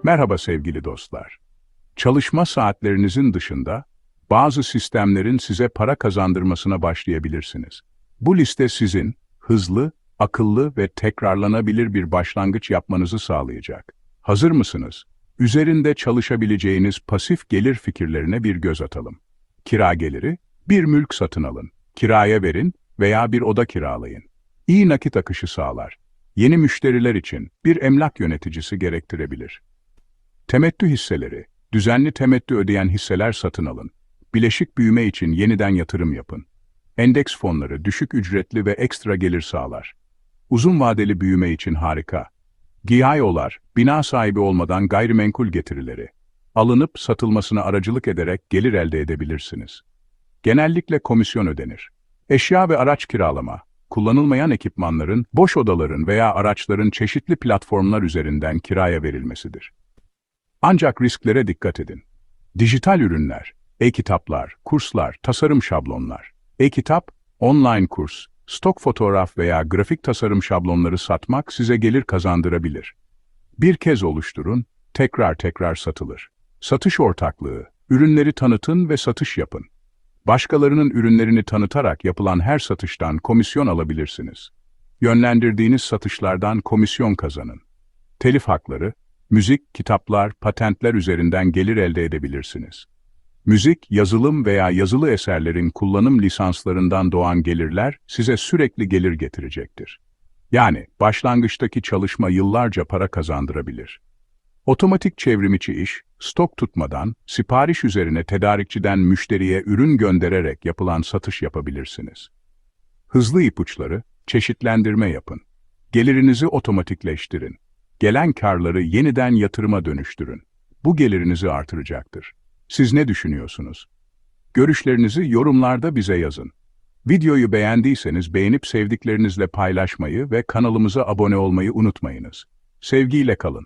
Merhaba sevgili dostlar. Çalışma saatlerinizin dışında bazı sistemlerin size para kazandırmasına başlayabilirsiniz. Bu liste sizin hızlı, akıllı ve tekrarlanabilir bir başlangıç yapmanızı sağlayacak. Hazır mısınız? Üzerinde çalışabileceğiniz pasif gelir fikirlerine bir göz atalım. Kira geliri, bir mülk satın alın, kiraya verin veya bir oda kiralayın. İyi nakit akışı sağlar. Yeni müşteriler için bir emlak yöneticisi gerektirebilir. Temettü hisseleri, düzenli temettü ödeyen hisseler satın alın. Bileşik büyüme için yeniden yatırım yapın. Endeks fonları düşük ücretli ve ekstra gelir sağlar. Uzun vadeli büyüme için harika. GIO'lar, bina sahibi olmadan gayrimenkul getirileri. Alınıp satılmasına aracılık ederek gelir elde edebilirsiniz. Genellikle komisyon ödenir. Eşya ve araç kiralama, kullanılmayan ekipmanların, boş odaların veya araçların çeşitli platformlar üzerinden kiraya verilmesidir. Ancak risklere dikkat edin. Dijital ürünler, e-kitaplar, kurslar, tasarım şablonlar. E-kitap, online kurs, stok fotoğraf veya grafik tasarım şablonları satmak size gelir kazandırabilir. Bir kez oluşturun, tekrar satılır. Satış ortaklığı, ürünleri tanıtın ve satış yapın. Başkalarının ürünlerini tanıtarak yapılan her satıştan komisyon alabilirsiniz. Yönlendirdiğiniz satışlardan komisyon kazanın. Telif hakları, müzik, kitaplar, patentler üzerinden gelir elde edebilirsiniz. Müzik, yazılım veya yazılı eserlerin kullanım lisanslarından doğan gelirler size sürekli gelir getirecektir. Yani başlangıçtaki çalışma yıllarca para kazandırabilir. Otomatik çevrimiçi iş, stok tutmadan, sipariş üzerine tedarikçiden müşteriye ürün göndererek yapılan satış yapabilirsiniz. Hızlı ipuçları, çeşitlendirme yapın. Gelirinizi otomatikleştirin. Gelen karları yeniden yatırıma dönüştürün. Bu gelirinizi artıracaktır. Siz ne düşünüyorsunuz? Görüşlerinizi yorumlarda bize yazın. Videoyu beğendiyseniz beğenip sevdiklerinizle paylaşmayı ve kanalımıza abone olmayı unutmayınız. Sevgiyle kalın.